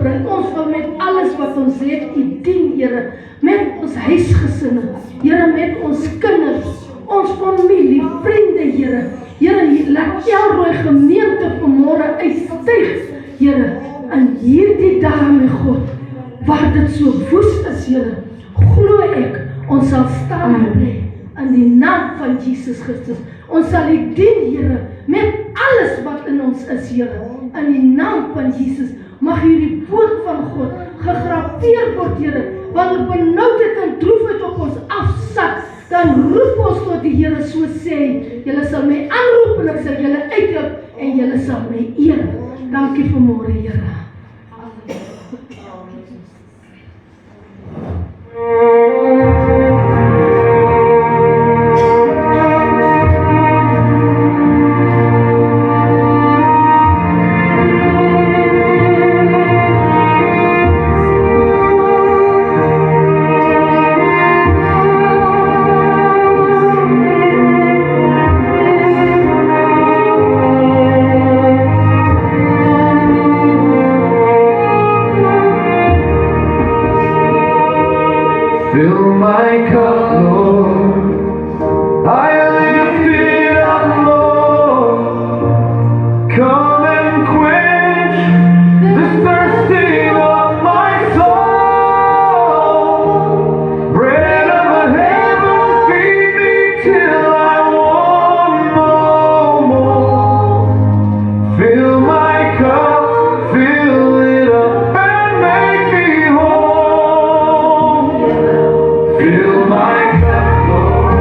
bring. Ons wil met alles wat ons het, U dien, Here, met ons huisgesinne, Here, met ons kinders, ons familie, vriende, Here. Here, laat Elrooi gemeente vanmôre uitstyg, Here, in hierdie dae, my God, waar dit so woes is, Here, glo ek, ons sal staan en bly, in die naam van Jesus Christus. Ons sal U dien, Here, met alles wat in ons is, Here, in die naam van Jesus. Mag hierdie woord van God gegraveer word, Here, wanneer benoudheid en droefheid op ons afsak, dan roep ons tot die Here, so sê, julle sal my aanroep en ek sal julle uitroep en julle sal my eer. Dankie vanmôre, Here. Fill my cup, Lord. I lift it up, Lord. Come and quench the thirsting of my soul. Bread of heaven, feed me till I want no more. Fill my cup, fill it up and make me whole. Fill my cup, Lord.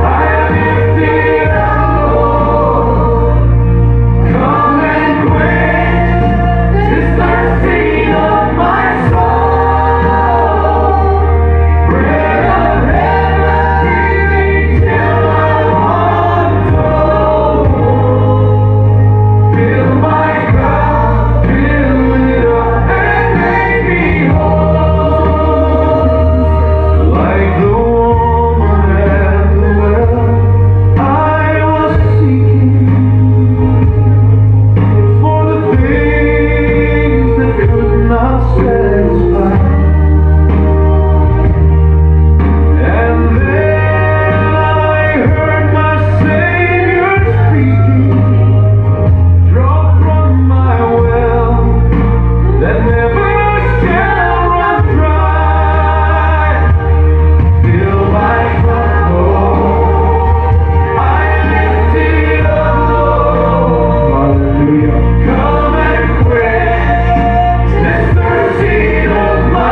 I lift it up, Lord. Come and quench this thirsting of my soul. Bread of heaven, feed me till I want no more. Fill my cup, fill it up and make me whole. Like the woman at the well, I was seeking for the things that could not satisfy. And then I heard my Savior speaking, draw from my well that never shall run dry. Fill my cup, Lord. I lift it up, Lord. Hallelujah. Come and quench this thirsting of my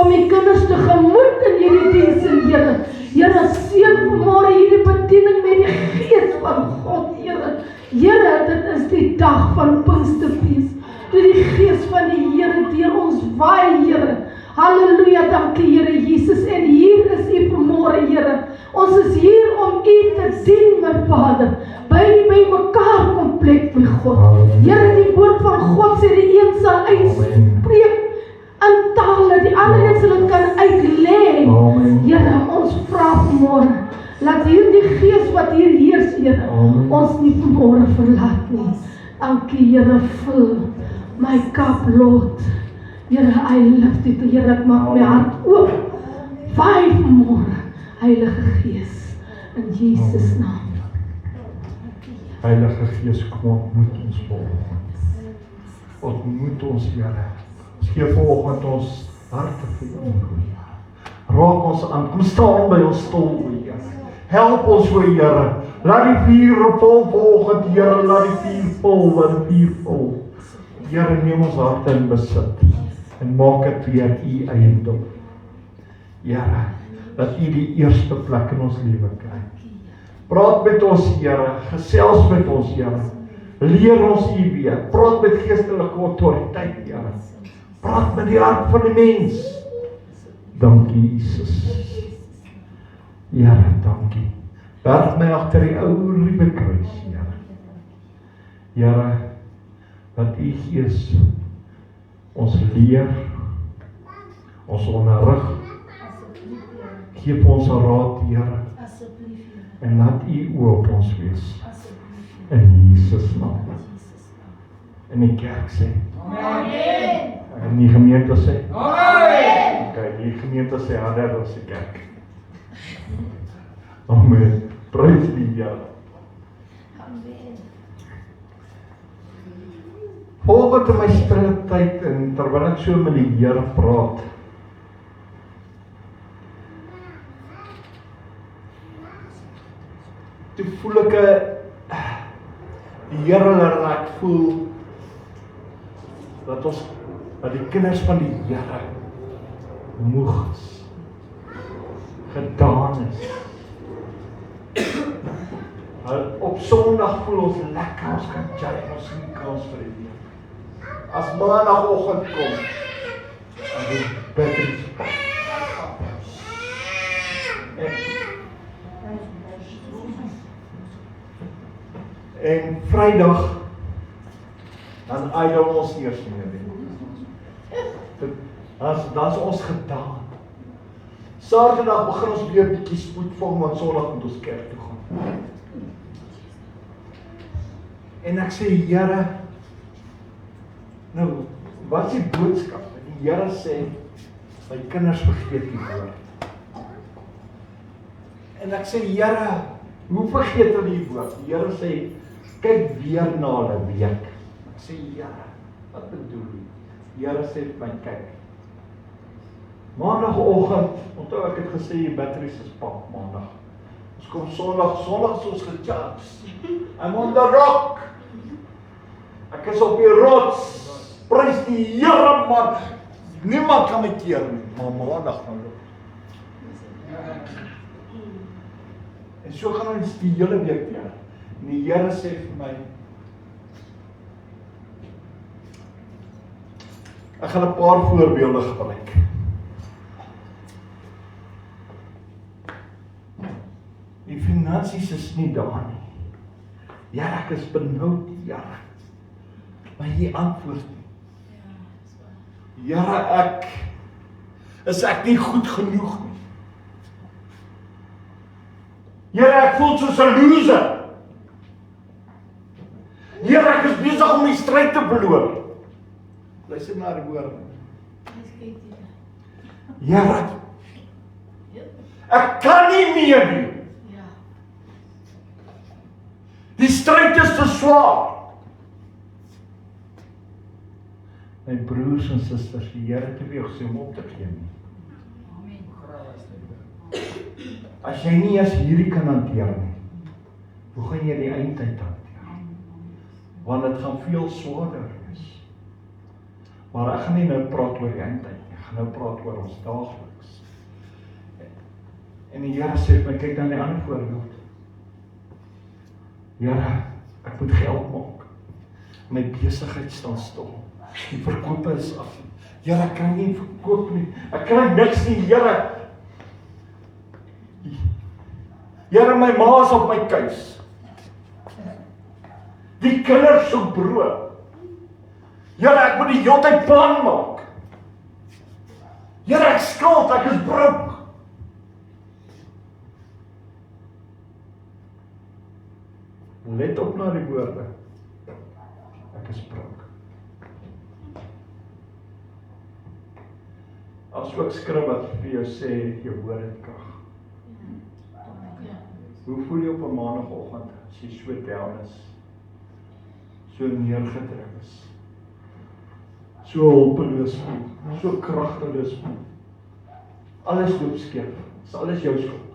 om die kinders te gemoed in hierdie diens, Here. Here, seën vanmôre hierdie bediening met die Gees van God, Here. Here, dit is die dag van Pinksterfees. Toe die Gees van die Here deur ons waai, Here. Halleluja, dankie Here Jesus. En hier is U vanmôre, Here. Ons is hier om U te dien, my Vader. By mekaar komplek, my God. Here, die woord van God sê die een sal uitspreek in tale, die ander een sal dit kan uitlê. Here, ons vra vanmôre, laat hierdie Gees wat hier heers, Here, ons nie vanmôre verlaat nie. Dankie Here, vul my cup, Lord. Here, I lift it, Here, ek maak my hart oop. Waai vanmôre, Heilige Gees, in Jesus naam. Heilige Gees, kom ontmoet ons vanoggend. Ontmoet ons, Here. Ons gee vanoggend ons harte vir U. Raak ons aan, kom staan by ons stoel, o Here. Help ons, o Here. Laat die vuur vol vanoggend, Here, laat die vuur vol. Here, neem ons harte in besit en maak dit weer U eiendom. Here, dat U die eerste plek in ons lewe kry. Praat met ons, Here, gesels met ons, Here. Leer ons U weer. Praat met geestelike autoriteit, Here. Praat met die hart van die mens. Dankie, Jesus. Here, dankie. Berg my agter die ou ruwe kruis, Here. Here, dat U Gees ons leer, ons onderrig, geef ons 'n raad, Here, en laat U oë op ons wees, in Jesus naam. En die kerk sê, Amen. En die gemeente sê, Amen. Okay, die gemeente sê, harder as die kerk. Amen. Prys die Here. Volgens in my stille tyd en terwyl ek so met die Here praat, toe voel ek die Here laat voel dat die kinders van die Here moeg is, gedaan is. Op Sondag voel ons lekker, ons kan juig, ons sien kans vir die Here. As maandagoggend kom, dan die batteries pak. En Vrydag, dan idol ons nie eers meer nie. Dan is ons gedaan. Saterdag begin ons weer bietjie spoed vang, want Sondag moet ons kerk toe gaan. En ek sê, Here, nou, wat is die boodskap? Die Here sê, my kinders vergeet die woord. En ek sê, Here, hoe vergeet hulle die woord? Die Here sê, kyk weer na hulle week. Ek sê, Here, wat bedoel jy? Die Here sê vir my, kyk. Maandagoggend, onthou ek het gesê, die batteries is pak maandag. Ons kom Sondag is ons gecharged. I'm on the rock. Ek is op die rots. Prys die Here, man. Niemand kan my keer nie. Maar maandag gaan loop. En so gaan ons die hele week weer. En die Here sê vir my, ek gaan 'n paar voorbeelde gebruik. Die finansies is nie daar nie. Ja, ek is benoud, ja. Maar jy antwoord nie. Ja, is ek nie goed genoeg nie. Here, ek voel soos 'n loser. Here, ek is besig om die stryd te verloor. Luister na die woorde. Here, ek kan nie meer nie. Die stryd is te swaar. My broers en susters, die Here het nie vir jou gesê om op te gee nie. As jy nie eers hierdie kan hanteer nie, hoe gaan jy die eindtyd hanteer? Want dit gaan veel swaarder wees. Maar ek gaan nie nou praat oor die eindtyd nie, ek gaan nou praat oor ons daagliks. En die Here sê vir my, kyk dan die ander voorbeeld. Here, ek moet geld maak. My besigheid staan stil. Die verkope is af. Here, ek kan nie verkoop nie. Ek kry niks nie, Here. Here, my ma is op my keus. Die kinders soek brood. Here, ek moet die hele tyd plan maak. Here, ek skuld, ek is broek. Let op na die woorde. Ek is broek. As ook skrif wat vir jou sê, jou woord het krag. Hoe voel jy op 'n maandagooggend as jy so down is? So neergedruk is? So hulpeloos voel? So kragteloos voel? Alles loop skeef. Dis alles jou skuld.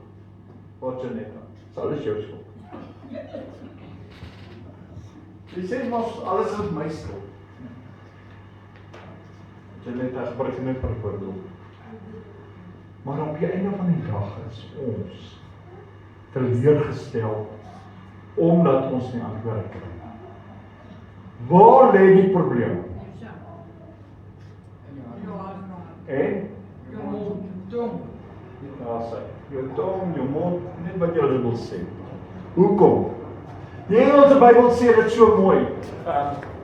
Wat jy net aan. Dis alles jou skuld. Jy sê mos alles is my skuld. Jy net gebruik net vir voorbeeld. Maar op die einde van die dag is ons teleurgestel omdat ons nie antwoord kry. Waar lê die probleem? En? Ja, sê. Jou tong, jou mond, net wat jy wil sê. Hoekom? Die Engelse Bybel sê dit so mooi.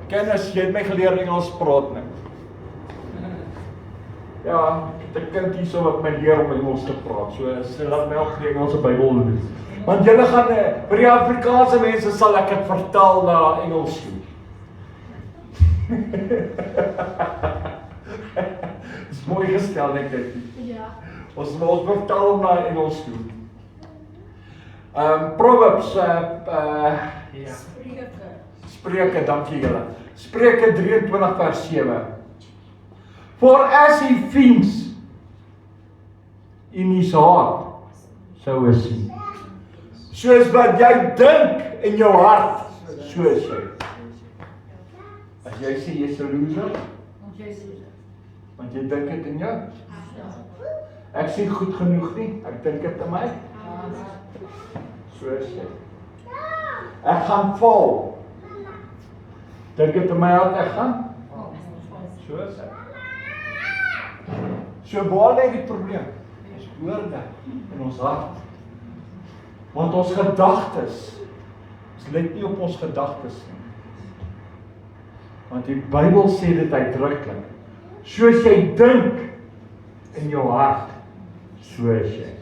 Kennis, jy het my geleer Engels praat nie. Ja, die kind hier so wat my leer om Engels te praat. So laat my ook die Engelse Bybel lees. Want julle gaan vir die Afrikaanse mense sal ek dit vertaal na Engels toe. Dis mooi gestel net dit. Ja. Ons vertaal na Engels toe. Proverbs ja. Spreuke, dankie julle. Spreuke 23 vers 7. For as he thinks in his heart, so is he. Soos wat jy dink in jou hart, so is jy. As jy sê jy's 'n loser, want jy dink dit in jou. Ek sien goed genoeg nie, ek dink dit in my. So is jy. Ek gaan val. Dink dit in my hart, ek gaan. So is ek. So waar lê die probleem? Dis woorde in ons hart. Want ons gedagtes, ons let nie op ons gedagtes nie. Want die Bybel sê dit uitdruklik. Soos jy dink in jou hart, so is jy.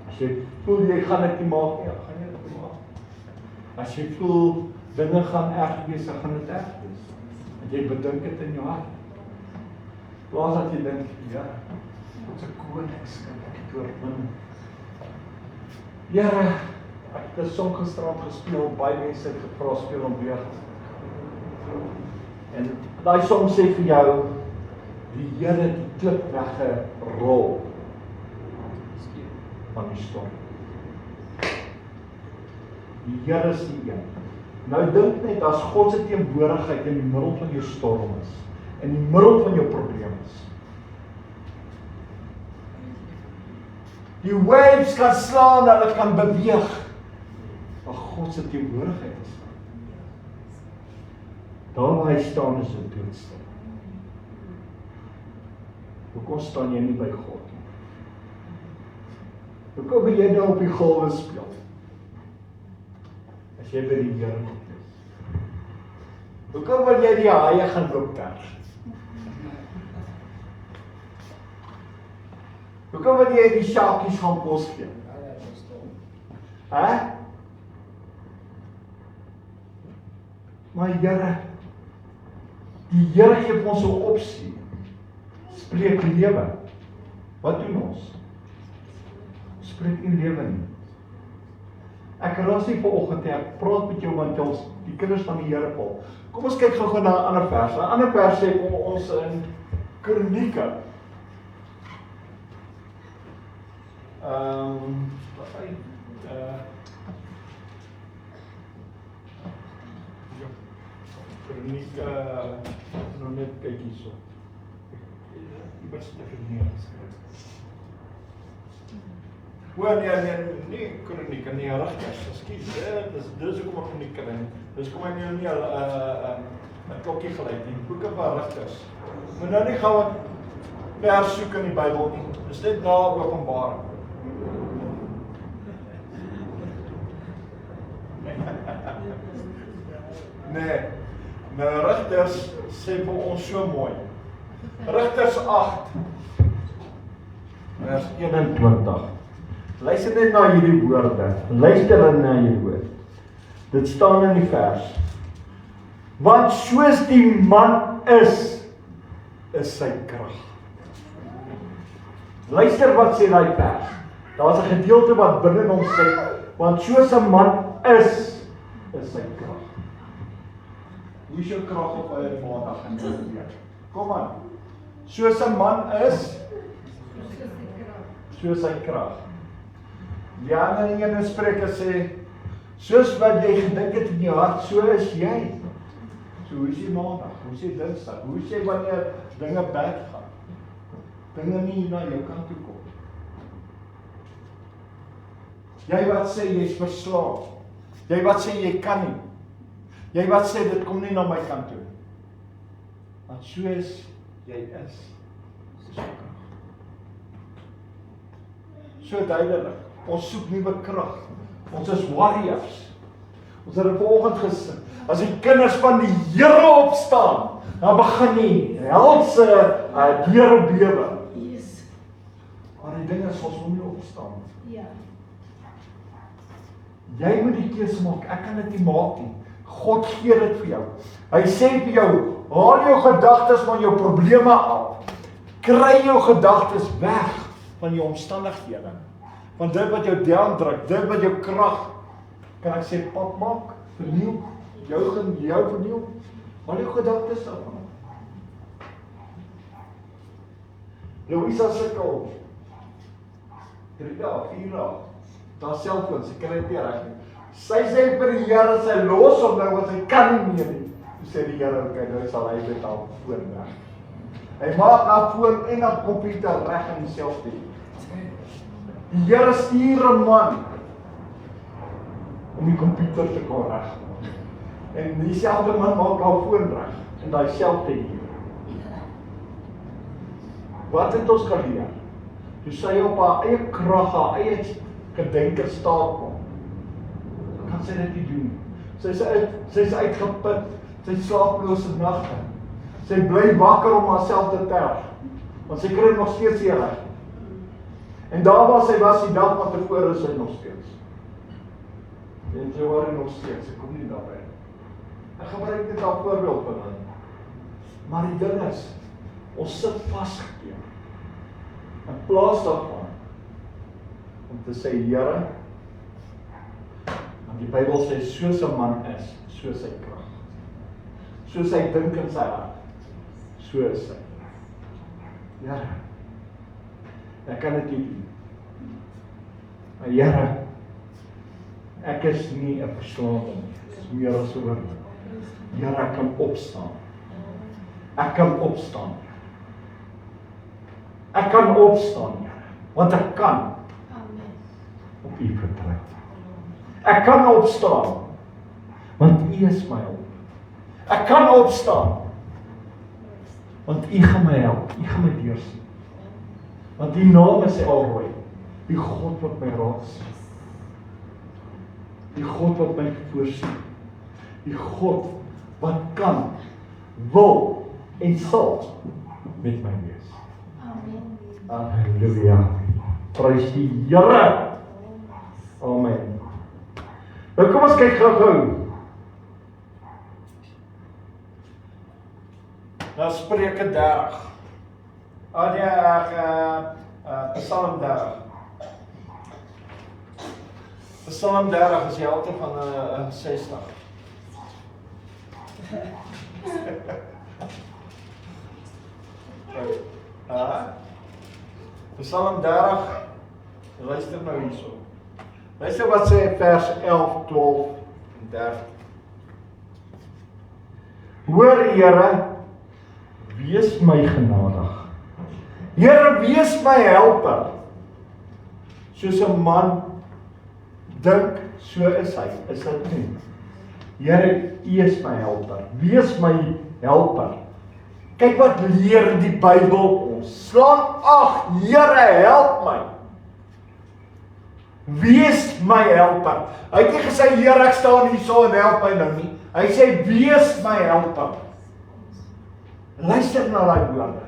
As jy voel jy gaan dit nie maak nie, gaan jy dit maak. As jy voel dinge gaan erg wees, dan gaan dit erg wees. Want jy bedink dit in jou hart. Plaas dat jy dink, ja, ons 'n koningskind, ek het oorwin. Here, ek het 'n song gisterand gespeel, baie mense het gevra speel om weer. En daai song sê vir jou, die Here het die klip weggerol van die storm. Die Here is die een. Nou dink net as God se teenwoordigheid in die middel van jou storm is, in die middel van jou probleem is. Die waves kan slaan, hulle kan beweeg, maar God se teenwoordigheid is. Daar waar hy staan is 'n doodstil. Hoekom staan jy nie by God nie? Hoekom wil jy nou op die golwe speel? As jy by die Here is. Hoekom wil jy die haie gaan loop pers? Hoekom wil jy die sjakies gaan kos gee? Hè? Maar Here, die Here gee ons 'n opsie. Spreek lewe. Wat doen ons? Spreek nie lewe nie. Ek ras nie vanoggend nie, ek praat met jou want ons die kinders van die Here val. Kom ons kyk gou-gou na 'n ander vers. 'n Ander vers sê kom ons in Kronieke. Kronieke, nou net kyk hierso. eerste neergeskryf. Nee, kronieke, nee, Rigters, ekskuus, dis hoekom ek nie kry nie. Dis kom ek nie 'n klokkie gelyk nie, boeke van Rigters. Moet nou nie gou 'n vers soek in die Bybel nie, dis net na Openbaring. Nee, nou Rigters sê vir ons so mooi. Rigters 8, vers 21. Luister net na hierdie woorde. Luister na hierdie woord. Dit staan in die vers. Want soos die man is sy krag. Luister wat sê daai vers. Daar's 'n gedeelte wat binne hom sê, want soos 'n man is sy krag. Hoe is jou krag op eie maandag en weer? Kom aan. Soos 'n man is soos sy krag. Ja, en in 'n Spreuke sê, soos wat jy gedink het in jou hart, so is jy. So hoe is jy maandag? Hoe is jy dinsdag? Hoe is jy wanneer dinge bad gaan? Dinge nie na jou kant toe kom. Jy wat sê jy's verslaaf. Jy wat sê jy kan nie. Jy wat sê dit kom nie na my kant toe. Want soos jy is jy krag. So duidelik. Ons soek nuwe krag. Ons is warriors. Ons het vanoggend gesê, as die kinders van die Here opstaan, dan begin die helse deure bewe. Yes. Maar die ding is, ons moet nie opstaan. Ja. Jy moet die keuse maak. Ek kan dit nie maak nie. God gee dit vir jou. Hy sê vir jou, haal jou gedagtes van jou probleme af. Kry jou gedagtes weg van jou omstandighede. Want dit wat jou down druk, dit wat jou krag, kan ek sê, pap maak, vernieuw, jou vernieuw, maar jou gedagtes daarvan. Louisa sukkel, 3 dae, 4 dae, daar selfoon, sy kan dit nie reg nie. Sy sê vir die Here, sy los hom nou, want sy kan nie meer nie. Toe sê die Here, okay, nou sal hy dit al foon reg. Hy maak haar foon en haar komputer reg in dieselfde tyd. Die Here stuur 'n man om die komputer te kan reg. En dieselfde man maak haar foon reg in daai selfde uur. Wat het ons geleer? Toe sy op haar eie krag, haar eie gedenke staat kom, kan sy dit nie doen. Sy's uitgeput, sy slaaplose nagte. Sy bly wakker om haarself te terg, want sy kry nog steeds nie reg. En daar waar sy was die dag van tevore is sy nog steeds. En sy worry nog steeds, sy kom nie daarby. Ek gebruik dit as voorbeeld van hulle. Maar die ding is, ons sit vasgekeer. In plaas daarvan om te sê, Here, want die Bybel sê, soos 'n man is, so sy krag. Soos hy dink in sy hart, so is sy. Here, ek kan dit nie doen. Maar Here, ek is nie 'n verslawe nie, dit is meer as oor. Here, ek kan opstaan. Ek kan opstaan. Ek kan opstaan, Here, want ek kan op U vertrou. Ek kan opstaan, want U is my hulp. Ek kan opstaan, want U gaan my help, U gaan my deursien. Want die naam is Elroy, die God wat my raad sien. Die God wat my voorsien. Die God wat kan, wil en sal met my wees. Amen. Halleluja. Prys die Here. Amen. Nou kom ons kyk gou-gou. Nou Spreuke 30. Psalm 30. Psalm 30 is die helfte van 60. Psalm 30, luister nou hierso. Luister wat sê vers 11, 12 en 13. Hoor Here, wees my genadig Here, wees my helper. Soos 'n man dink, so is hy. Is dit nie? Here, U is my helper. Wees my helper. Kyk wat leer die Bybel ons. Slaan ag, Here, help my. Wees my helper. Hy het nie gesê, Here, ek staan hier so en help my nou nie. Hy sê, wees my helper. Luister na daai woorde.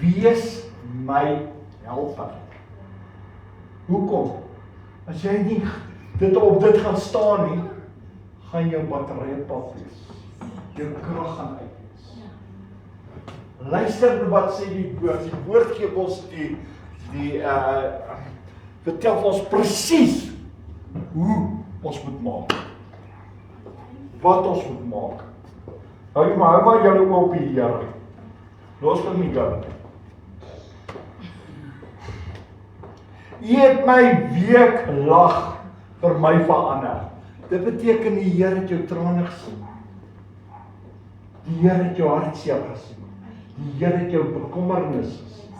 Wees my helper. Hoekom? As jy nie op dit gaan staan nie, gaan jou batterye pap wees. Jou krag gaan uit wees. Luister wat sê die woord. Die woord gee ons vertel vir ons presies hoe ons moet maak. Wat ons moet maak. Hou maar julle oë op die Here. Los vir my God. U het my week lag vir my verander. Dit beteken die Here het jou trane gesien. Die Here het jou hartseer gesien. Die Here het jou bekommernisse gesien.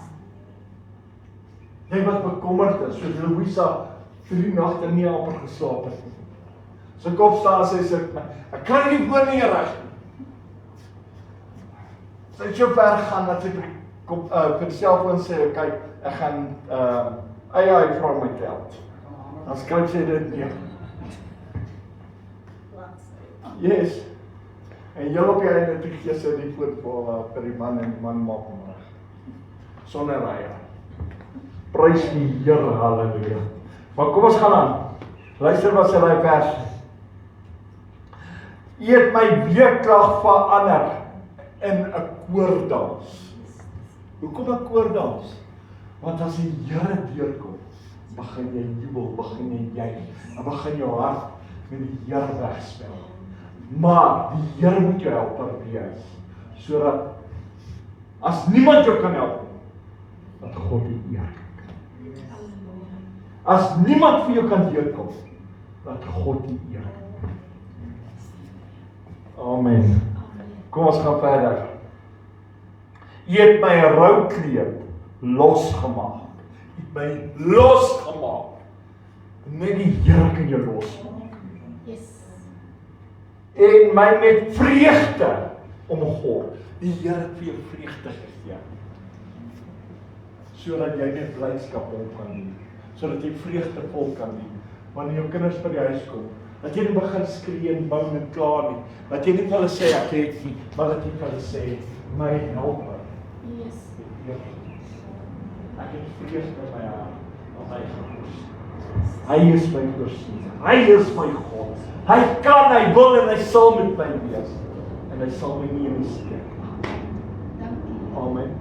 Jy wat bekommerd is, soos Louisa 3 nagte nie amper geslaap het nie. Sy kop staan sê sy, ek kan nie voor nie reg. Sy het so ver gegaan dat sy vir die selfoon sê, kyk, ek gaan hy vra my geld. Dan skryf sy dit neer. Yes. En jy op die einde toe gee sy die voet vir die man en die man maak hom reg. Sonder rye. Prys die Here, halleluja. Maar kom ons gaan aan. Luister wat sê daai vers. U het my weekdag verander in 'n koordans. Hoekom 'n koordans? Want as die Here deurkom, begin jy jubel, begin jy en begin jou hart met die Here wegspel. Maar die Here moet jou helper wees, sodat as niemand jou kan help, dat God die eer. As niemand vir jou kan deurkom, dat God die eer. Amen. Kom ons gaan verder. U het my roukleed losgemaak. U het my losgemaak. Net die Here kan jou losmaak. Yes. En my met vreugde omgord. Die Here het vir jou vreugde gegee. Sodat jy met blydskap om kan doen. Sodat jy vreugdevol kan doen. Wanneer jou kinders by die huis kom, dat jy nie begin skree en bang en klaar nie. Dat jy nie vir hulle sê ek het nie, maar dat jy vir hulle sê my helper. Yes. Ek het vreugde in my hart, want hy gekoes. Hy is my voorsiener. Hy is my God. Hy kan, hy wil en hy sal met my wees. En hy sal my nie in die steek laat. Amen.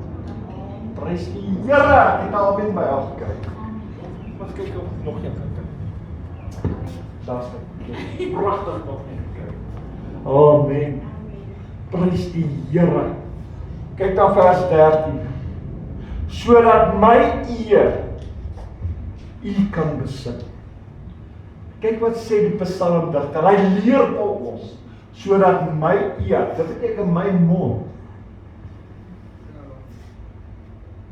Prys die Here. En amen by elke kyk. Wat kyk of nog een kan kyk. Daar's dit. Pragtig nog een kyk. Amen. Prys die Here. Kyk na vers 13. Sodat my eer U kan besit. Kyk wat sê die psalmdigter. Hy leer vir ons sodat my eer, dit beteken my mond,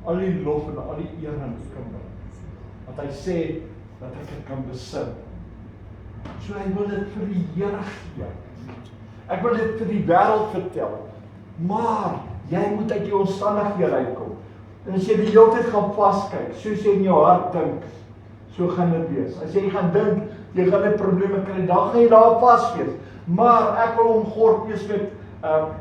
al die lof en al die eer aan U kan bring. Want hy sê dat ek dit kan besit. So hy wil dit vir die Here gee. Ek wil dit vir die wêreld vertel. Maar jy moet uit jou omstandighede uitkom. En as jy die hele tyd gaan vaskyk, soos jy in jou hart dink, so gaan dit wees. As jy gaan dink, jy gaan net probleme kry, dan gaan jy daar vas wees. Maar ek wil omgord wees met,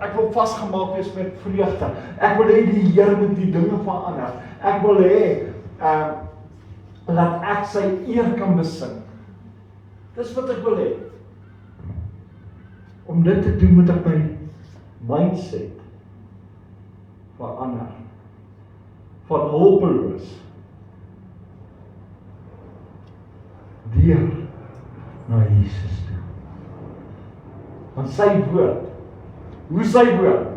ek wil vasgemaak wees met vreugde. Ek wil hê die Here moet die dinge verander. Ek wil hê, dat ek sy eer kan besing. Dis wat ek wil hê. Om dit te doen moet ek my mindset verander. Van hulpeloos deur na Jesus toe. Want sy woord, hoe sy woord?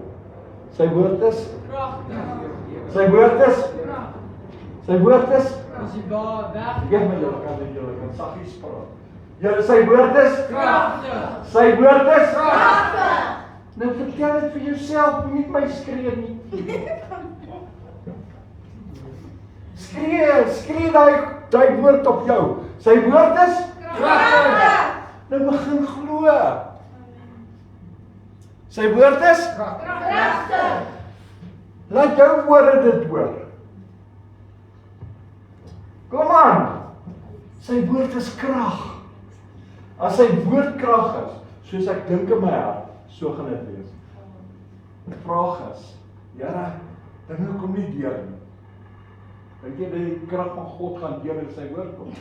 Sy woord is Kragtig. Sy woord is Sy woord is As jy daar weg. Ja, maar julle kan saggies praat. Julle sy woord is Kragtig. Sy woord is Kragtig. Nou vertel dit vir jouself, nie my skree nie. Skree daai woord op jou. Sy woord is kragtig. Nou begin glo. Sy woord is Kragtig. Laat jou woorde dit hoor. Kom aan. Sy woord is krag. As sy woord krag is, soos ek dink in my hart, so gaan dit wees. Die vraag is, Here, dinge kom nie deur nie. Dink jy dat die krag van God gaan deur in sy woord kom?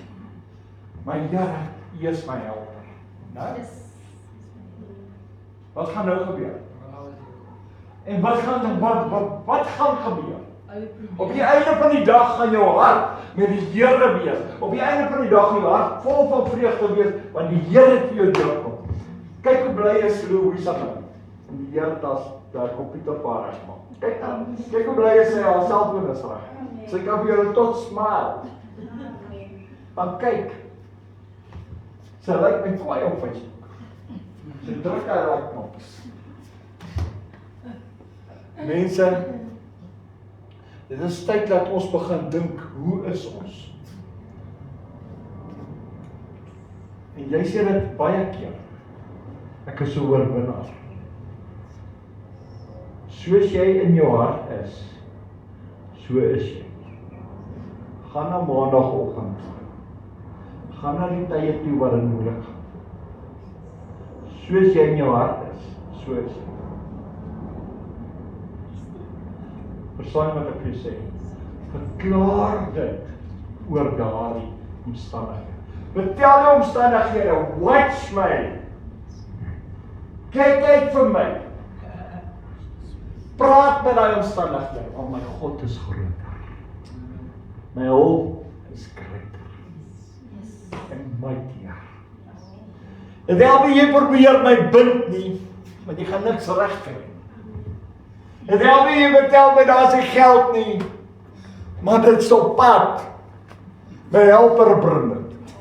Maar Here, U is my helper. Nou? Wat gaan nou gebeur? En wat gaan gebeur? Op die einde van die dag gaan jou hart met die Here wees. Op die einde van die dag gaan jou hart vol van vreugde wees, want die Here het vir jou deurkom. Kyk hoe bly is Louisa nou. En die Here daar komputerpaar regmaak. Kyk hoe bly is sy, haar selfoon is reg. Sy kan vir jou tot smile. Maar kyk, sy lyk my kwaai op Facebook. Sy druk haar like knops. Mense, dit is tyd dat ons begin dink, hoe is ons? En jy sê dit baie keer, ek is so oorwinnaar. Soos jy in jou hart is, so is jy. Gaan na maandagoggend, gaan na die tye toe wat dit moeilik gaan. Soos jy in jou hart is, so is jy. Verstaan wat ek vir jou sê. Verklaar dit oor daardie omstandighede. Vertel die omstandighede, watch my. Kyk uit vir my. Praat met die omstandighede, want my God is groter. My hulp is greater. En mightier. En wel wie jy probeer my bind nie, want jy gaan niks reg kry. En wel wie jy vertel my daar is nie geld nie, maar dit is op pad. My helper bring dit.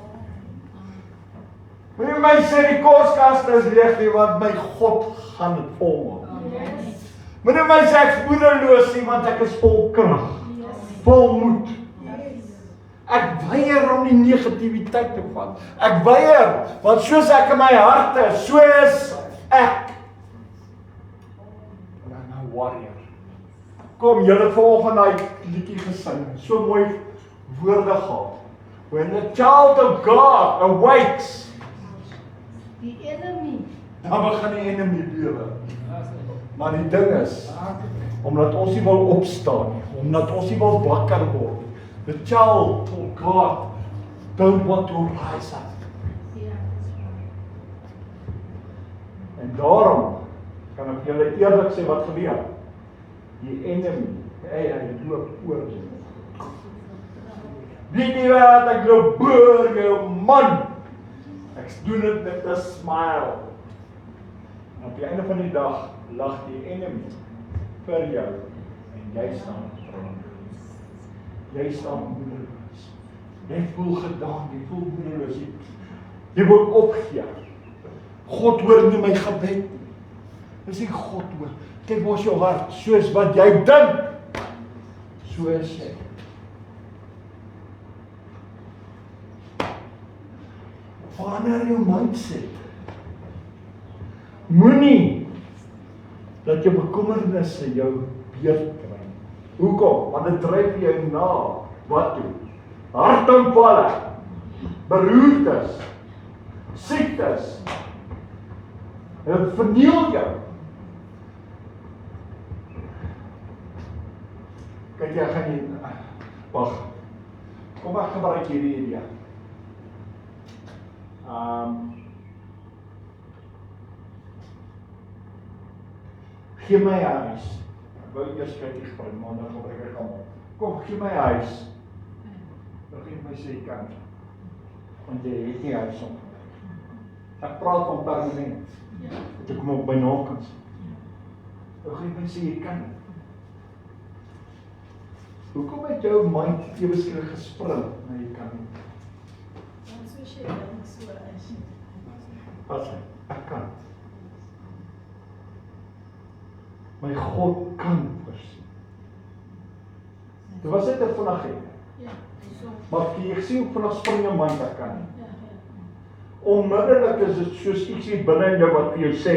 Moenie my sê die koskaste is leeg nie, want my God gaan dit volmaak. Moenie my sê ek is moedeloos nie, want ek is vol krag, vol moed. Ek weier om die negativiteit te vat. Ek weier, want soos ek in my hart is, so is ek. Warrior. Kom, julle vanoggend daai liedjie gesing. So mooi woorde gehad. When the child of God awakes, Die enemy. dan begin die enemy lewe. Maar die ding is, omdat ons nie wil opstaan nie, omdat ons nie wil wakker word. The child of God don't want to rise up. En daarom kan ek julle eerlik sê wat gebeur. Die enemy, hy loop oor jou. Weet nie wat, ek loop oor jou, man. Ek doen dit met 'n smile. En op die einde van die dag lag die enemy vir jou en jy staan verbrand. Jy staan moedeloos. Jy voel gedaan, jy voel moedeloos. Jy wil opgee. God hoor nie my gebed nie. Dis nie God hoor. Kyk waar is jou hart, soos wat jy dink. So is jy. Verander jou mindset. Moenie dat jou bekommernisse jou beurt kry. Hoekom? Want dit dryf jou na wat toe? Hartaanvalle, beroertes, siektes. Dit verniel jou. Kyk, jy gaan nie, wag, kom ek gebruik hierdie idee. Gee my huis. Ek wou eers kyk die gebruik, maar dan gebruik ek allemaal. Kom, gee my huis. Dan gee my sê, kan. Want jy het nie huis om. Ek praat van permanent. Dat ek kom op my nakens. Dan gee my sê, jy kan. Hoekom het jou mind ewe skielik gespring? Nee, jy kan nie. Want soos jy dink, so is jy. Wat sê? Ek kan. My God kan voorsien. Dit was net 'n vinnige. Ja, so. Maar ek sien ook vanaf spring jou mind dat kan nie. Ja. Onmiddellik is dit soos ietsie binne in jou wat vir jou sê,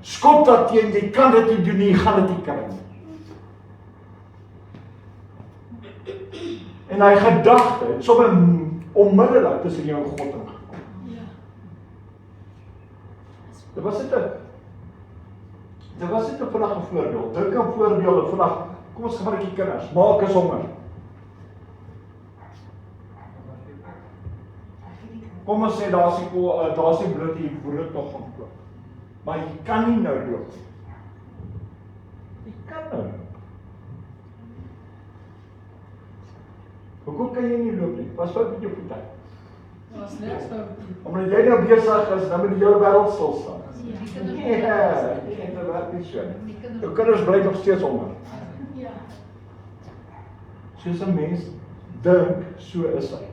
skop dat teen, jy kan dit nie doen nie, jy gaan dit nie kry nie. En hy gedagte, het sommer onmiddellik tussen jou en God ingekom. Ja. Dit was dit 'n vinnig voorbeeld. Dink aan voorbeelde vandag. Kom ons gebruik die kinders. Maak is honger. Kom ons sê daar's die brood hier brood nog gaan koop. Maar jy kan nie nou loop nie. Jy kan nou. Hoekom kan jy nie loop nie? Was fout met jou voete. Was niks fout. Omdat jy nou besig is, dan moet die hele wêreld stil staan. Ja. Dit werk nie so. Jou kinders bly nog steeds honger. Ja. Soos 'n mens dink, so is hy.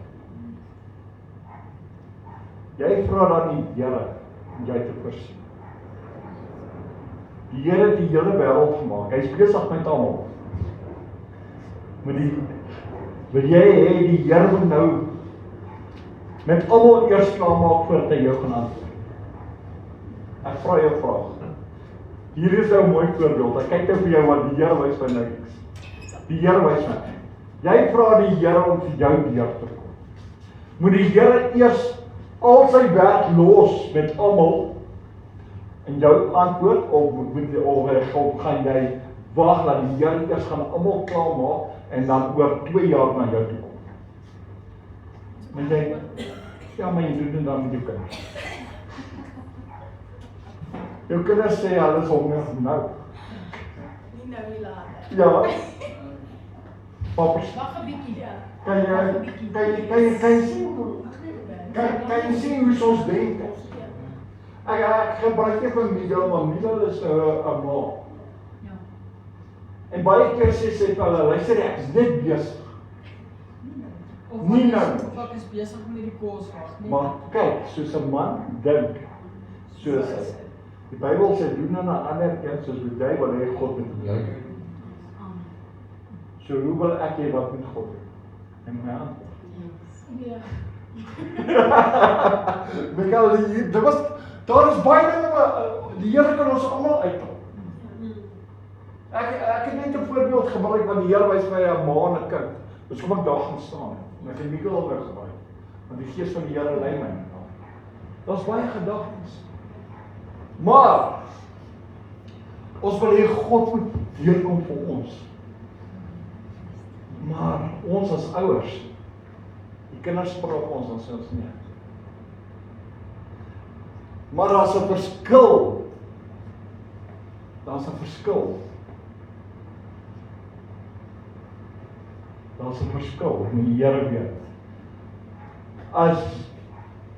Jy vra dan die Here om jy te voorsien. Die Here het die hele wêreld gemaak. Hy's besig met almal. Wil jy hê die Here moet nou met almal eers klaarmaak voordat hy jou gaan antwoord? Ek vra jou 'n vraag. Hier is nou 'n mooi voorbeeld. Ek kyk nou vir jou wat die Here wys my niks. Die Here wys my. Jy vra die Here om vir jou deur te kom. Moet die Here eers al sy werk los met almal en jou antwoord of gaan jy wag dat die Here eers gaan almal klaarmaak en dan oor 2 jaar na jou toe kom? Want jy, ja, maar jy doen dit dan met jou kinders. Jou kinders sê hulle is honger nou. Nie nou nie later. Ja. Pappers, Wag 'n bietjie. Ja. kan jy sien hoe ons denk? Ek gebruik nie van Miguel, maar Miguel is 'n ma. Ja. En baie keer sê sy vir hulle, luister, ek is net besig. Nie nou. Of ek is besig met die kos wag. Maar kyk, soos 'n man dink, so is hy. Die Bybel sê, doen aan 'n ander kind soos wat jy wil hê God moet doen. So hoe wil ek hê wat moet God doen? En my antwoord. Ja. Miguel, daar is baie dinge wat die Here kan ons almal uithaal. Ek het net 'n voorbeeld gebruik wat die Here wys my 'n ma en 'n kind. Dus kom ek daar gaan staan. En ek het Miguel al gebruik. Want die Gees van die Here lei my. Daar's baie gedagtes. Maar ons wil hê God moet deurkom vir ons. Maar ons as ouers, die kinders praat ons dan sê ons nee. Maar daar's 'n verskil. Daar's 'n verskil. Daar's 'n verskil, moet die Here weet.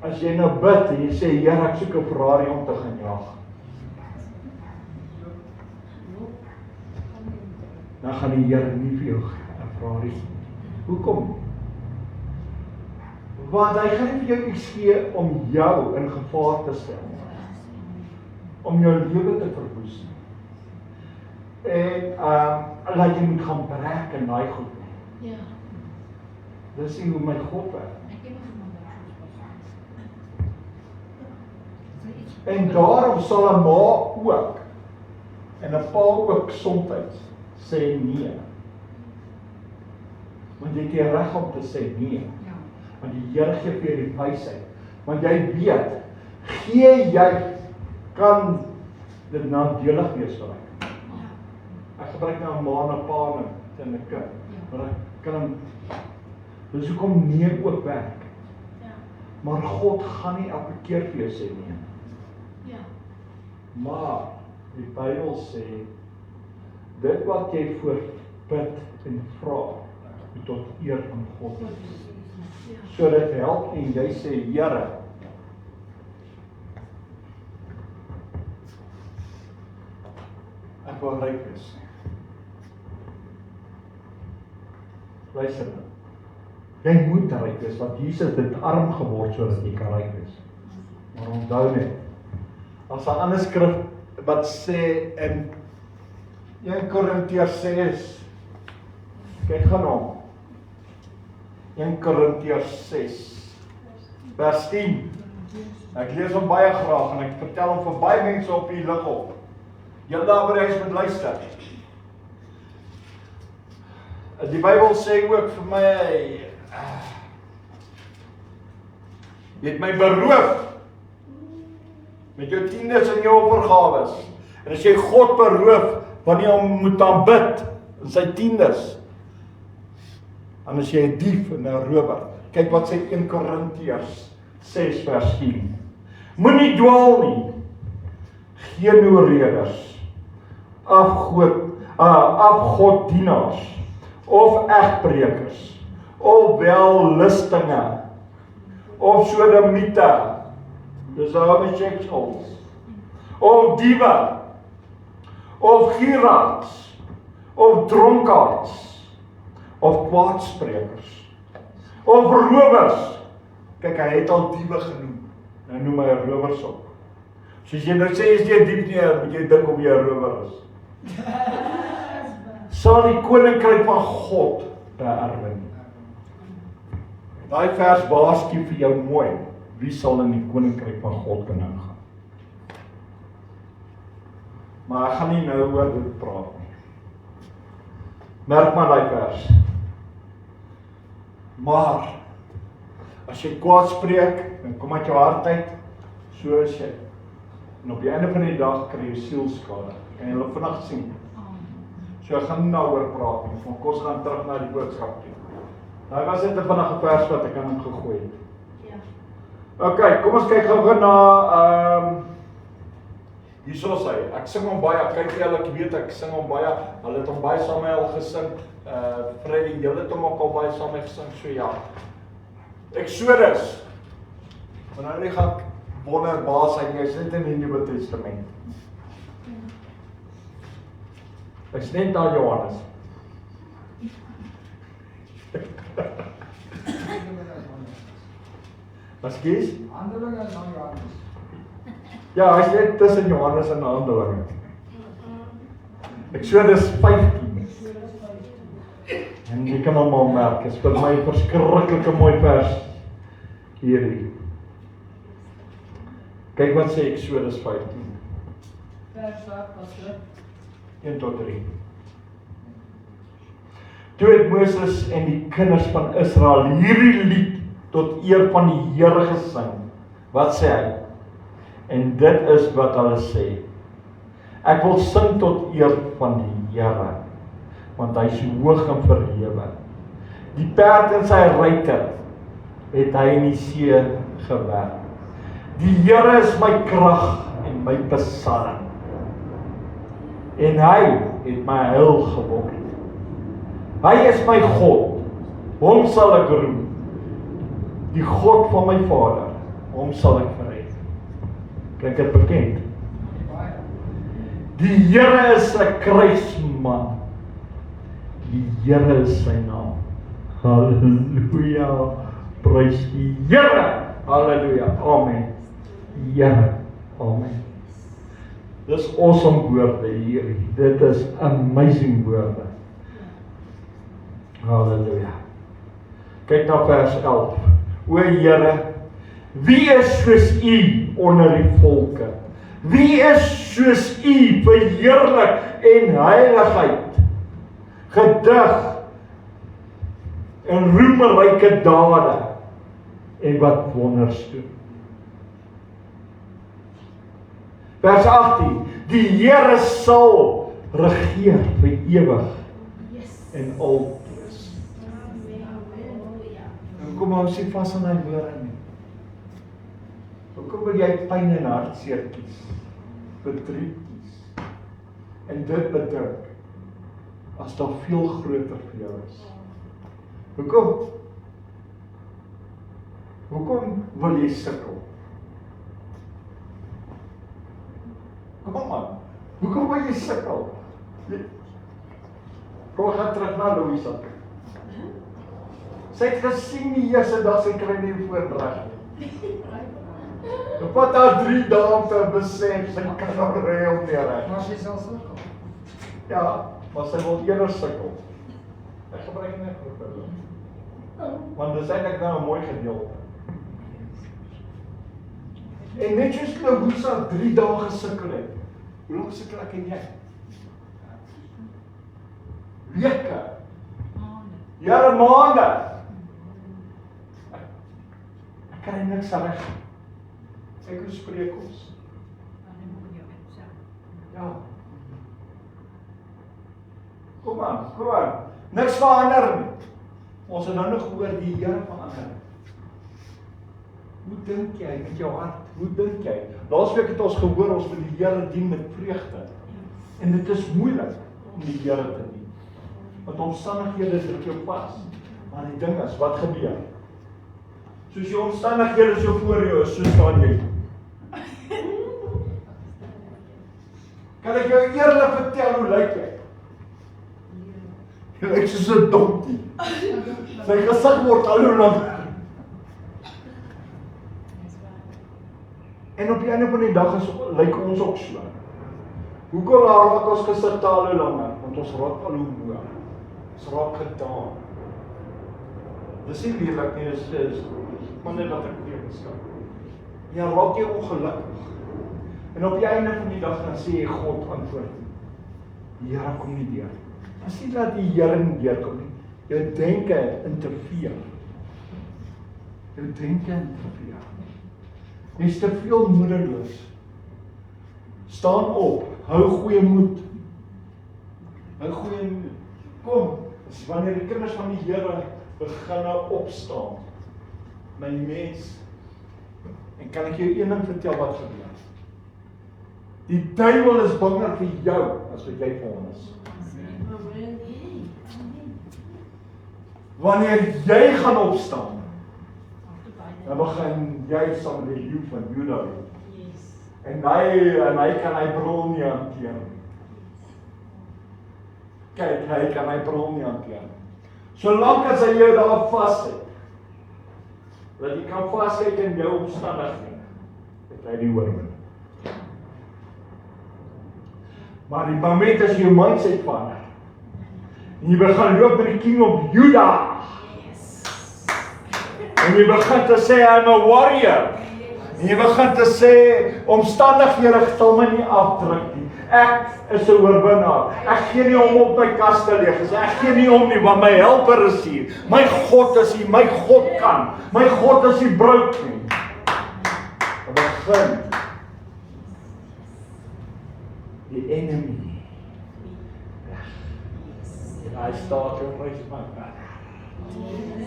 As jy nou bid en jy sê, Here, ek soek 'n Ferrari om te gaan jag. Dan gaan die Here nie vir jou 'n Ferrari gee. Hoekom? Want hy gaan nie vir jou iets gee om jou in gevaar te stel. Om jou lewe te verwoes. En laat jy moet gaan brek en daai goed. Ja. Dis nie hoe my God werk. En daarom sal 'n ma ook en 'n pa ook soms sê nee. Want jy het die reg om te sê nee. Want die Here gee vir jou die wysheid. Want jy weet, jy kan dit nadelig wees vir my. Ek gebruik nou 'n ma en 'n pa en 'n kind. Maar ek kan hom, dis hoekom nee ook werk. Ja. Maar God gaan nie elke keer vir jou sê nee. Ja. Maar die Bybel sê, dit wat jy voor bid en vra, moet tot eer van God wees. So dit help en jy sê, Here, ek wil ryk wees. Luister nou. Jy moet ryk wees, want Jesus het arm geword sodat jy kan ryk wees. Maar onthou net, as 'n ander skrif wat sê in 1 Korintiërs 6, kyk gaan hom. 1 Korintiërs 6 vers 10. Ek lees hom baie graag en ek vertel hom vir baie mense op die lig op. Julle daar by die huis moet luister. Die Bybel sê ook vir my, jy het my beroof met jou tiendes en jou offergawes. En as jy God beroof, wanneer jy moet aanbid in sy tiendes, dan is jy 'n dief en 'n rower. Kyk wat sê 1 Korintiërs 6 vers 10. Moenie dwaal nie, geen oorreders, afgoddienaars, of egbrekers, of wellustinge, of sodomiete, dis homosexuals, of diewe, of gieraards, of dronkaards, of kwaadsprekers, of rowers. Kyk, hy het al diewe genoem, nou noem hy rowers op. Soos jy nou sê, is jy diep nie, moet jy dink of jy 'n rower is. Sal die koninkryk van God beerwe nie. Daai vers waarsku vir jou mooi, wie sal in die koninkryk van God kan ingaan? Maar ek gaan nie nou oor dit praat nie. Merk maar daai vers. Maar as jy kwaad spreek, dan kom uit jou hart uit, so is jy. En op die einde van die dag kry jy sielskade. Kan jy hulle vinnig sien? So ek gaan nie daaroor praat nie, van kos dan terug na die boodskap toe. Daai was net 'n vinnige vers wat ek aan hom gegooi het. Ja. Okay, kom ons kyk gou na hierso is hy. Ek sing hom baie, kyk jy al, ek weet ek sing hom baie. Hulle het hom baie saam met al gesing. Freddy, julle het hom ook al baie saam met gesing, so ja. Exodus. Maar nou nie gaan wonderbaar sy, jy is net in die Nuwe Testament. Ek is net daar Johannes. Wat skies? Handelinge en dan Johannes. Ja, hy is net tussen Johannes en Handelinge. Exodus 15. En jy kan hom al merk, is vir my 'n verskriklike mooi vers hierdie. Kyk wat sê Exodus 15. Vers wat was dit? 1 tot 3. Toe het Moses en die kinders van Israel hierdie lied tot eer van die Here gesing. Wat sê hy? En dit is wat hulle sê. Ek wil sing tot eer van die Here, want hy is hoog en verhewe. Die perd en sy ruiter het hy in die see gewerk. Die Here is my krag en my besalling. En hy het my heil geword. Hy is my God, hom sal ek roem. Die God van my vader, hom sal ek verred. Klink dit bekend? Die Here is 'n kruisman. Die Here is sy naam. Halleluja. Prys die Here. Halleluja. Amen. Here. Amen. Dis awesome woorde hierdie. Dit is amazing woorde. Halleluja. Kyk na vers 11. O Here, wie is soos U onder die volke? Wie is soos U verheerlik en heiligheid, gedig en roemryke dade en wat wonders doen? Vers 18. Die Here sal regeer vir ewig en altyd. Hoekom hou jy vas aan hy woorde nie? Hoekom wil jy pyn en hartseer kies? Verdriet kies? En dit bedink, as daar veel groter vir jou is. Hoekom wil jy sukkel? Kom aan, hoekom wil jy sukkel? Kom, gaan terug na Louisa. Sy het gesien die eerste dag sy kry nie voordrag nie. Op wat daar 3 dae om te besef, sy kan nog reël nie reg. Maar sy sal sukkel. Ja, maar sy wil eerder sukkel. Ek gebruik net voorbeeld. Want dis eintlik nou 'n mooi gedeelte. En net soos Klausa 3 dae gesukkel het. Hoe lank sukkel ek en jy? Weke. Jare, maande. Ek kry niks reg. Kyk hoe spreek ons. Ja. Kom aan. Niks verander nie. Ons het nou nog gehoor die Here verander. Hoe dink jy met jou hart? Hoe dink jy? Laasweek het ons gehoor ons moet die Here dien met vreugde. En dit is moeilik om die Here te dien. Want omstandighede druk jou vas. Maar die ding is, wat gebeur? Soos jou omstandighede so voor jou is, so staan jy. Kan ek jou eerlik vertel hoe lyk jy? Jy lyk soos 'n donkie. Sy gesig word al hoe langer. En op die einde van die dag lyk ons ook so. Hoekom raak ons gesig al hoe langer? Want ons raak al hoe moeg. Ons raak gedaan. Dis nie lelik nie, dis maar net wat ek wetenskap. Jy raak jy ongelukkig. En op die einde van die dag dan sê jy God antwoord. Die Here kom nie deur. As nie dat die Here nie deurkom nie. Jou denke interfereer. Jou denke interfereer. Jy is te veel moedeloos. Staan op, hou goeie moed. Hou goeie moed. Kom, as wanneer die kinders van die Here begin opstaan, my mens, en kan ek jou een ding vertel wat gebeur? Die duiwel is banger vir jou as wat jy vir hom is. Wanneer jy gaan opstaan, dan begin jy saam met die leeu van Juda. En hy kan hy bron nie hanteer. Kyk, hy kan hy bron nie hanteer. Solank as hy jou daar vas het, dat jy kan vaskyk in jou omstandighede, het hy die oorwinning. Maar die moment as jy jou mindset verander, en jy begin loop met die king of Juda, en jy begin te sê, I'm a warrior, en jy begin te sê, omstandighede sal my nie afdruk nie, ek is 'n oorwinnaar, ek gee nie om op my kas te leeg, ek gee nie om nie, want my helper is hier, my God is hier, my God kan, my God is die brood nie. En begin die enemy weg. En hy staat en reis my weg.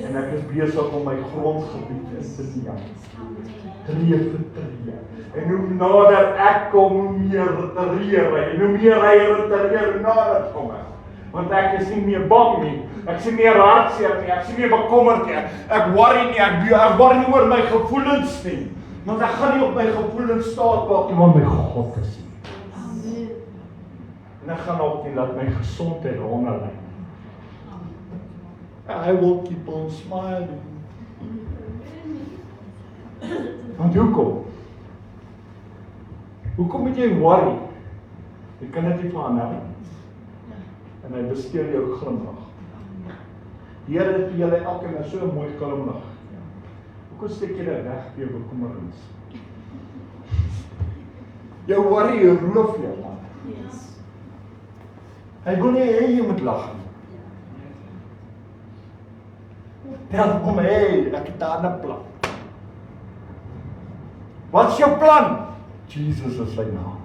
En ek is besig om my grondgebied in te neem. Tree vir tree. En hoe nader ek kom, hoe meer retireer hy. En hoe meer hy retireer, hoe nader kom ek. Want ek is nie meer bang nie. Ek is nie meer hartseer nie. Ek is nie meer bekommerd nie. Ek worry nie. Ek worry nie oor my gevoelens nie. Want ek gaan nie op my gevoelens staat maak nie, want my God is hier. En ek gaan ook nie laat my gesondheid hongerlei. I will keep on smiling. Want hoekom? Hoekom moet jy worry? Jy kan dit nie verander nie. En hy besteel jou glimlag. Die Here het vir julle elkeen so 'n mooi glimlag. Hoekom steek jy dit weg vir jou bekommernis? Jou worry roof jou man. Hy wil nie hê jy moet lag nie. Tel hom, ek het daar 'n plan. Wat is jou plan? Jesus is sy naam.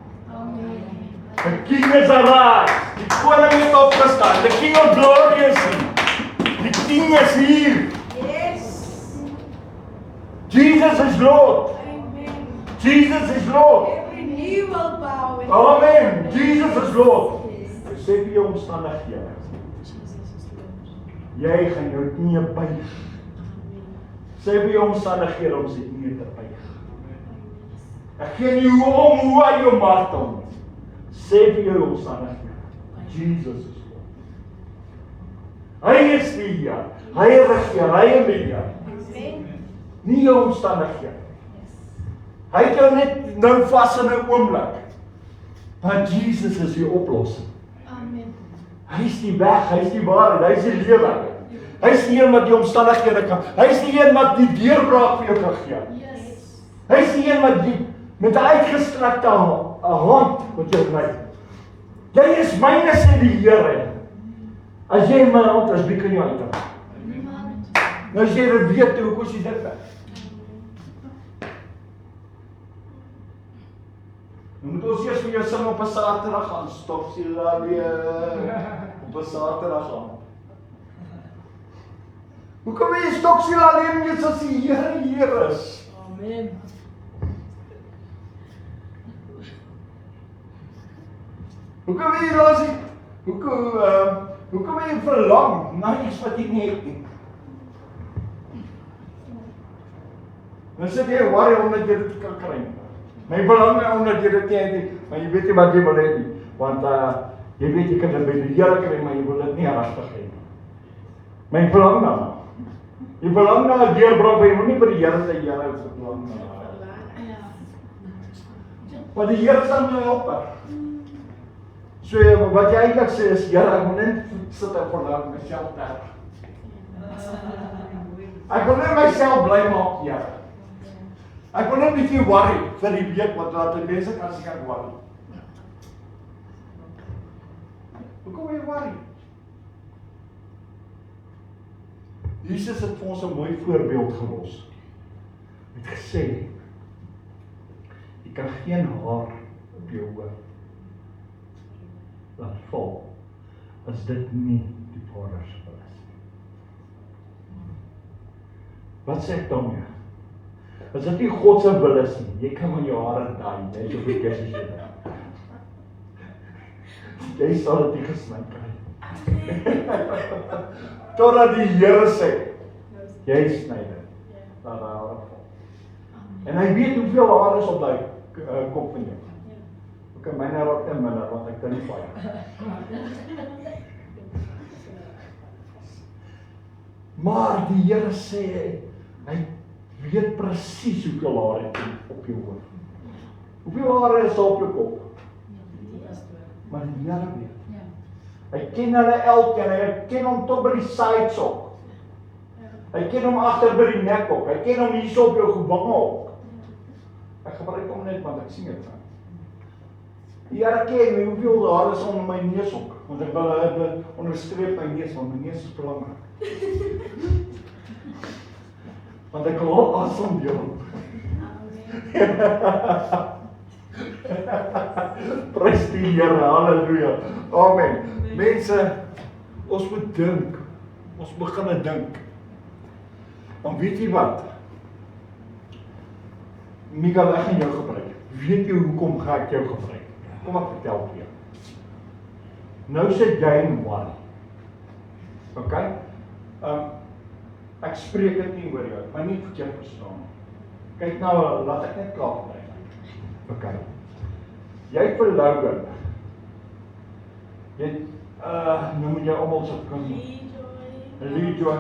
The King is alive. Die koning het opgestaan. The King of Glory is hier. Die King is hier. Yes. Jesus is Lord. Amen. Jesus is Lord. Every knee will bow. and Amen. Jesus is Lord. Yes. Sê vir jou omstandighede. Jy gaan jou knie buig. Sê vir jou omstandighede om sy knie te buig. Ek gee nie hoe hy jou martel. Sê vir jou omstandighede. Jesus is Lord. Hy is die Heer. Hy regeer, hy beheer. Amen. Nie jou omstandighede. Hy het jou net nou vas in 'n oomblik. Maar Jesus is die oplossing. Amen. Hy is die weg, hy is die waarheid, hy is die lewe. Hy is die een wat die omstandighede kan. Hy is die een wat die deurbraak vir jou kan gee. Yes. Hy is die een wat die met 'n uitgestrekte hand wat jou ry. Jy is myne, sê die Here. As jy my hand is, wie kan jou uithaal? Nou as jy dit weet, hoe kos jy dit weg? Nou moet ons eers vir jou sing op 'n Saterdag gaan, stop sila weer op 'n Saterdag gaan. Hoe kom jy stop sila alleen net as die Here hier is? Amen. Hoe kom jy rasie? Hoe kom jy verlang na iets wat jy nie het nie? Dan sit jy worry omdat jy dit kan kry. My belang is omdat jy dit nie het nie, maar jy weet nie wat jy wil hê nie, want jy weet jy kan dit by die Here kry, maar jy wil dit nie regtig hê nie. My belang daarna. Jy belang na 'n deurbraak, maar jy wil nie by die Here sê Here is belang daarna. Maar die Here sal jou help. So wat jy eintlik sê is, Here, ek moet net sit en verlang myself daar. Ek wil net myself bly maak, Here. Ek wil net nie veel worry vir die week wat laat die mense kan sê ek worry. Hoekom jy worry? Jesus het vir ons 'n mooi voorbeeld gelos. Hy het gesê, jy kan geen haar op jou hoof laat val, as dit nie die Vader se wil is. Wat sê ek daarmee? As dit nie God se wil is nie, jy kan met jou hare daai, jy so baie as jy dit. Jy sal dit nie gesny kry. Totdat die Here sê, jy sny dit, laat daai hare val. En hy weet hoeveel hare is op daai kop van jou. Ok, myne raak in minder, want ek kan nie baie. Maar die Here sê, hy weet presies hoeveel hare op jou hoof. Hoeveel hare is daar op jou kop? Maar die Here weet. Hy ken hulle elkeen, hy ken hom tot by die sides op. Hy ken hom agter by die nek op. Hy ken hom hier op jou gewinge op. Ek gebruik hom net want ek sien dit. Die Here ken hoeveel hare is onder my neus ook, want ek wil onderstreep my neus, want my neus is belangrik. Want ek wil asem deur hom. Prys die Here, halleluja. Amen. Mense, ons moet dink. Ons begin dink. Dan weet jy wat? Mikael, ek gaan jou gebruik. Weet jy hoekom ga ek jou gebruik? Kom ek vertel vir jou. Nou sit jy in worry. Ok? Ek spreek dit nie oor jou, maar nie verkeerd verstaan. Kyk nou, laat ek net klaar bly. Ok. Jy verlouding. Jy nou moet jy almal so kan. Lee Joy.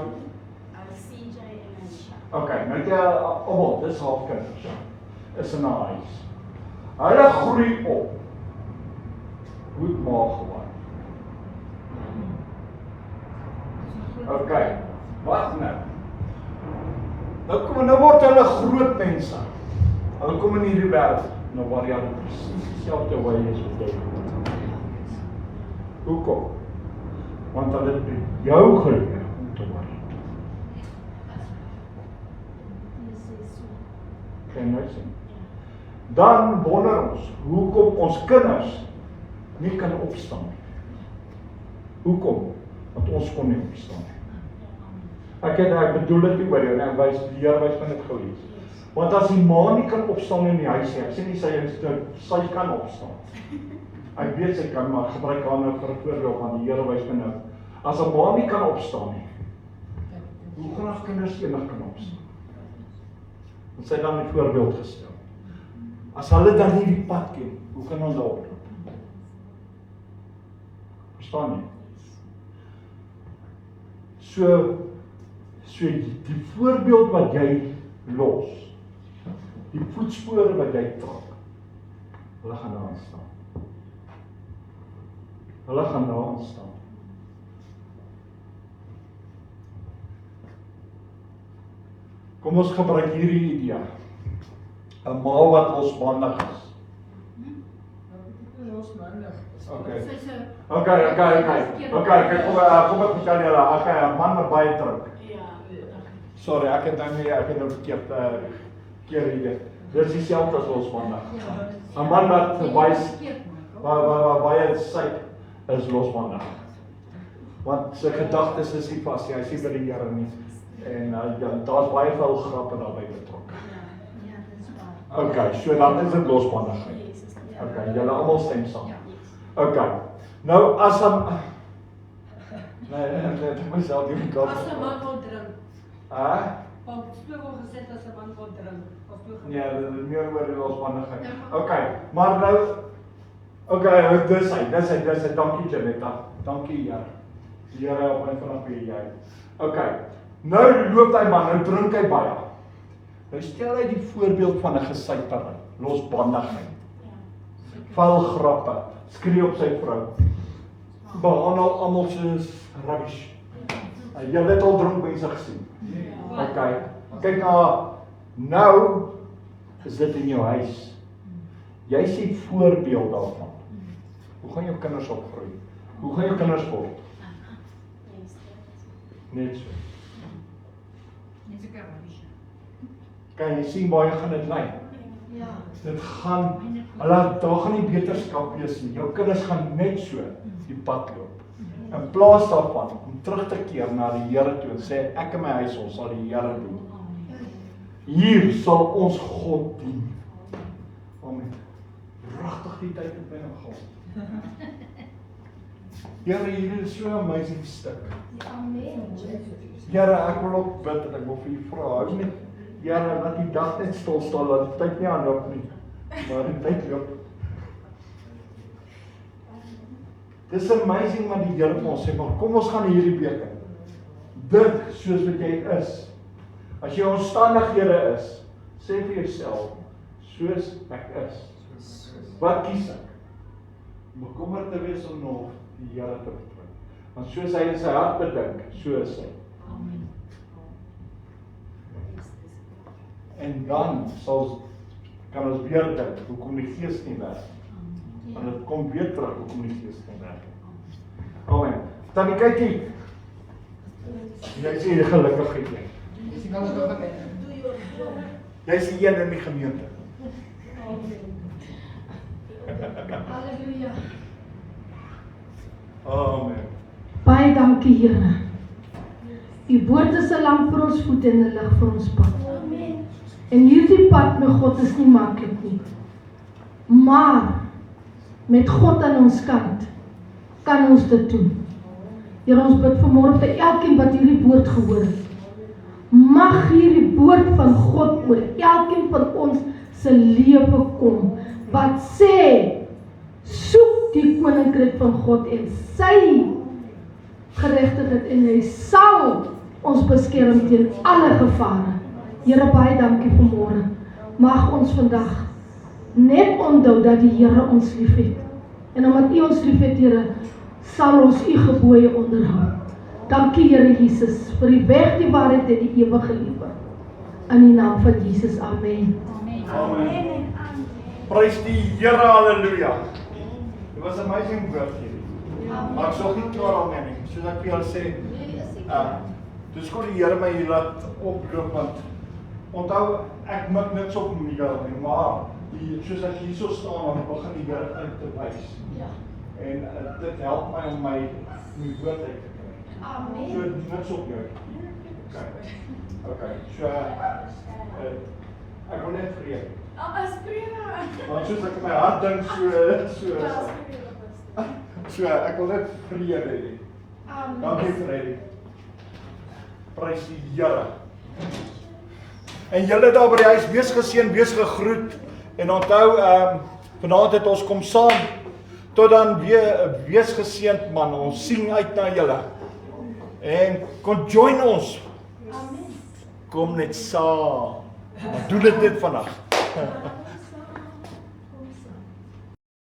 CJ en Anisha. Ok, nou jy almal, dis half kinders. Is in 'n huis. Hulle groei op. Goed maag geword. Ok, wat nou? Nou word hulle groot mense. Hulle kom in hierdie wêreld, nou waar jy presies dieselfde wy is wat jy. Hoekom? Want hulle het jou geleer om te worry. Kan jy sien? Dan wonder ons, hoekom ons kinders nie kan opstaan nie. Hoekom? Want ons kon nie opstaan nie. Ek bedoel dit nie oor jou, en die Here wys my net gou iets. Want as die ma nie kan opstaan in die huis nie, ek sê nie sy kan opstaan. Ek weet sy kan, maar gebruik haar nou vir 'n voorbeeld, want die Here wys my nou. As 'n ma nie kan opstaan nie, hoe gaan ons kinders eendag kan opstaan? Want sy dan 'n voorbeeld gestel. As hulle dan nie die pad ken, hoe gaan ons daarop loop? Verstaan jy? So die voorbeeld wat jy los, die voetspore wat jy trek, hulle gaan daar staan. Hulle gaan daar staan. Kom ons gebruik hierdie idee. 'n Ma wat losbandig is. Okay. Okay, kom ek vertel julle, okay, 'n man wat baie drink. Sorry, ek het nou verkeerd keer hier. Dis dieselfde as losbandig. 'n Man wat baie syk is losbandig. Want sy gedagtes is nie vas, hy sien by die Here nie. En daar's baie veel grappe daarbey betrokke. Okay, so dan is dit losbandigheid. Okay, julle almal stem saam. Okay. Nou as nee, myself die kop. As 'n man wil drink. Want speel word gesê as 'n man wil drink. Nee, dit is meer oor die losbandigheid. Okay, maar nou okay, dis hy, dankie Janetta. Dankie Here. Die Here help my vanaf hier jy. Okay. Nou loop hy man, nou drink hy baie. Nou stel hy die voorbeeld van 'n gesuitery, losbandigheid. Vuil grappe, skree op sy vrou. Behandel almal soos rubbish. Julle het al dronk mense gesien. Okay. Kyk nou is dit in jou huis. Jy sien voorbeeld daarvan. Hoe gaan jou kinders opgroei? Hoe gaan jou kinders word? Net so. Kan jy sien baie gaan dit lei? Dit gaan, daar gaan nie beterskap wees nie. Jou kinders gaan net so die pad loop. In plaas daarvan, om terug te keer na die Here toe en sê, ek en my huis, ons sal die Here doen. Hier sal ons God dien. Amen. Pragtig die tyd het my nou gehad. Here, hier is so 'n amazing stuk. Here, ek wil ook bid en ek wil vir u vra, hou net, Here, laat die dag net stil staan, laat die tyd nie aanloop nie, maar die tyd loop. Dis amazing wat die Here vir ons sê, maar kom ons gaan hierdie beker. Dink soos wat jy is. As jy omstandighede is, sê vir jouself, soos ek is. Wat kies ek? Bekommerd te wees om nog die Here te vertrou. Want soos hy in sy hart bedink, so is hy. En dan kan ons weer dink, hoekom die Gees nie werk. Want dit kom weer terug, hoekom die Gees nie werk. Amen. Dan kyk jy. Jy sê gelukkig jy. Jy is die een in die gemeente. Halleluja. Amen. Baie dankie Here. U woord is 'n lamp vir ons voete en 'n lig vir ons pad. En hierdie pad met God is nie maklik nie. Maar met God aan ons kant kan ons dit doen. Here, ons bid vanmôre vir elkeen wat hierdie woord gehoor het. Mag hierdie woord van God oor elkeen van ons se lewe kom, wat sê, soek die koninkryk van God en sy geregtigheid en hy sal ons beskerm teen alle gevare. Here, baie dankie vanmôre. Mag ons vandag net onthou dat die Here ons liefhet. En omdat U ons liefhet, Here, sal ons U gebooie onderhou. Dankie Here Jesus vir die weg, die waarheid en die ewige lewe. In die naam van Jesus, amen. Amen. Prys die Here, halleluja. Dit was 'n amazing woord hierdie. Maar ek sal nie klaar daarmee nie. Soos ek vir julle sê, dis kon die Here my hier laat oploop, want onthou, ek mik niks op my nie, maar soos ek hier so staan, dan begin die Here uit te wys. En dit help my om my woord uit te kry. Amen. So niks op jou. Okay. So ek wil net vrede. Want soos ek in my hart dink, so ek wil net vrede hê. Dankie vrede. Prys die Here. En julle daar by die huis, wees geseën, wees gegroet. En onthou, vanaand het ons kom saam. Tot dan weer, wees geseënd man, ons sien uit na julle. En kom join ons. Kom net saam. Doen dit vandag.